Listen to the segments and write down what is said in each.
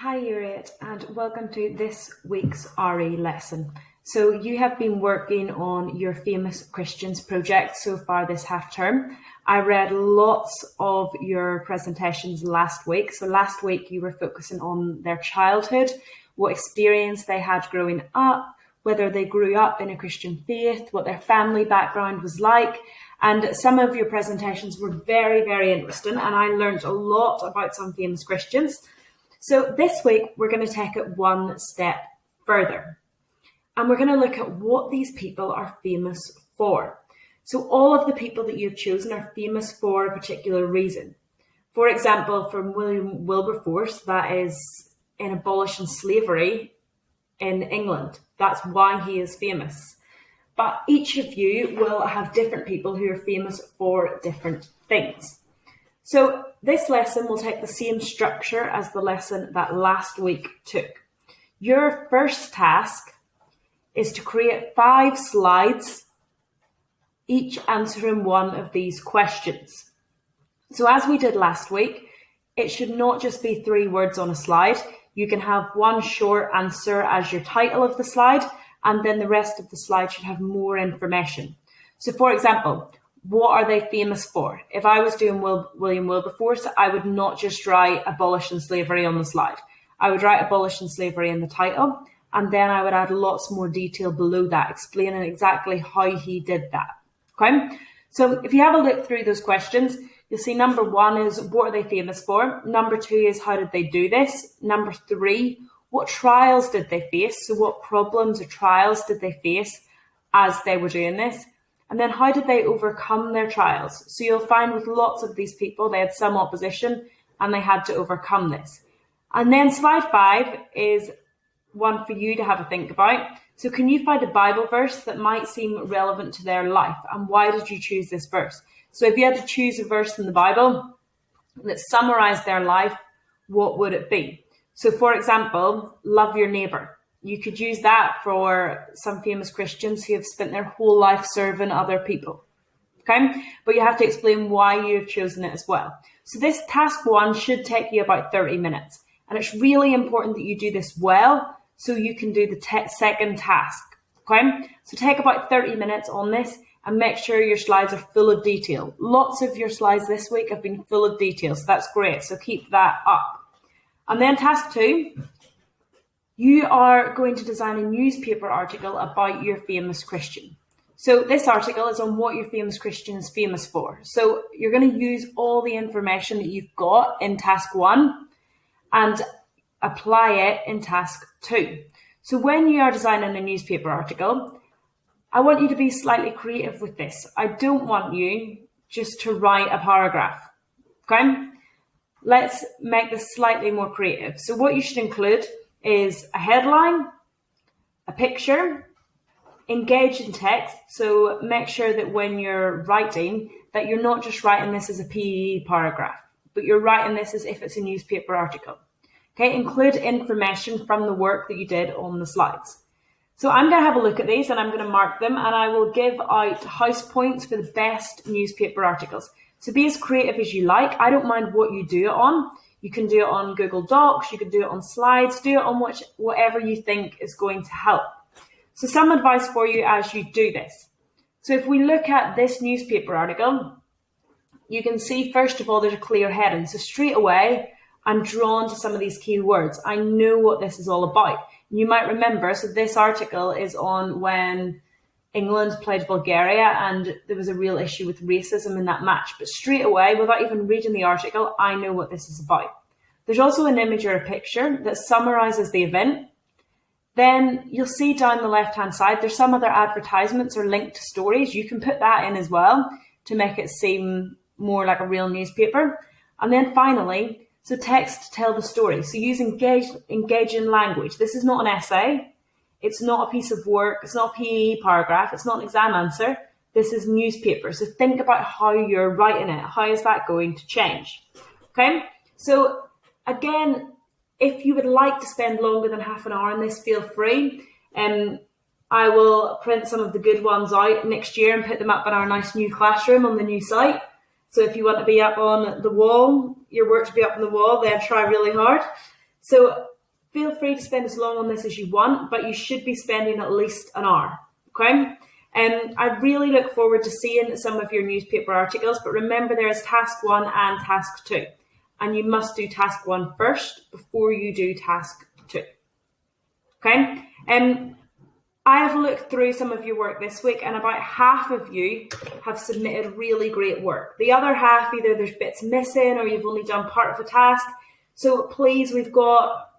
Hi Harriet, and welcome to this week's RE lesson. So you have been working on your Famous Christians project so far this half term. I read lots of your presentations last week. So last week you were focusing on their childhood, what experience they had growing up, whether they grew up in a Christian faith, what their family background was like. And some of your presentations were very, very interesting, and I learned a lot about some famous Christians. So this week, we're going to take it one step further, and we're going to look at what these people are famous for. So all of the people that you've chosen are famous for a particular reason. For example, from William Wilberforce, that is in abolishing slavery in England. That's why he is famous. But each of you will have different people who are famous for different things. So this lesson will take the same structure as the lesson that last week took. Your first task is to create 5 slides, each answering one of these questions. So as we did last week, it should not just be 3 words on a slide. You can have one short answer as your title of the slide, and then the rest of the slide should have more information. So for example, what are they famous for? If I was doing William Wilberforce, I would not just write abolishing slavery on the slide. I would write abolishing slavery in the title, and then I would add lots more detail below that, explaining exactly how he did that. Okay? So if you have a look through those questions, you'll see number 1 is what are they famous for? Number 2 is how did they do this? Number 3, what trials did they face? So what problems or trials did they face as they were doing this? And then how did they overcome their trials? So you'll find with lots of these people, they had some opposition and they had to overcome this. And then slide 5 is one for you to have a think about. So can you find a Bible verse that might seem relevant to their life? And why did you choose this verse? So if you had to choose a verse in the Bible that summarized their life, what would it be? So for example, love your neighbor. You could use that for some famous Christians who have spent their whole life serving other people. Okay? But you have to explain why you've chosen it as well. So this task 1 should take you about 30 minutes. And it's really important that you do this well so you can do the second task. Okay? So take about 30 minutes on this and make sure your slides are full of detail. Lots of your slides this week have been full of detail, so that's great. So keep that up. And then task 2, you are going to design a newspaper article about your famous Christian. So this article is on what your famous Christian is famous for. So you're going to use all the information that you've got in task 1 and apply it in task 2. So when you are designing a newspaper article, I want you to be slightly creative with this. I don't want you just to write a paragraph. Okay? Let's make this slightly more creative. So what you should include is a headline, a picture, engaging text. So make sure that when you're writing, that you're not just writing this as a PE paragraph, but you're writing this as if it's a newspaper article. Okay, include information from the work that you did on the slides. So I'm going to have a look at these and I'm going to mark them, and I will give out house points for the best newspaper articles. So be as creative as you like. I don't mind what you do it on. You can do it on Google Docs, you can do it on slides, do it on whatever you think is going to help. So some advice for you as you do this. So if we look at this newspaper article, you can see first of all there's a clear heading. So straight away, I'm drawn to some of these key words. I know what this is all about. You might remember, so this article is on when England played Bulgaria and there was a real issue with racism in that match. But straight away, without even reading the article, I know what this is about. There's also an image or a picture that summarizes the event. Then you'll see down the left-hand side, there's some other advertisements or linked to stories. You can put that in as well to make it seem more like a real newspaper. And then finally, so text to tell the story. So use engaging language. This is not an essay. It's not a piece of work. It's not a PE paragraph. It's not an exam answer. This is newspaper. So think about how you're writing it. How is that going to change? Okay. So again, if you would like to spend longer than half an hour on this, feel free. I will print some of the good ones out next year and put them up in our nice new classroom on the new site. So if you want to be up on the wall, your work to be up on the wall, then try really hard. So feel free to spend as long on this as you want, but you should be spending at least an hour, okay? I really look forward to seeing some of your newspaper articles, but remember there is task 1 and task 2, and you must do task 1 first before you do task 2, okay? I have looked through some of your work this week, and about half of you have submitted really great work. The other half, either there's bits missing or you've only done part of a task. So please, we've got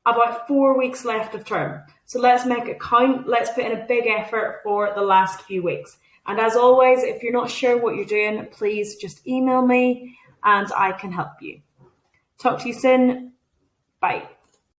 about 4 weeks left of term. So let's make it count. Let's put in a big effort for the last few weeks. And as always, if you're not sure what you're doing, please just email me and I can help you. Talk to you soon. Bye.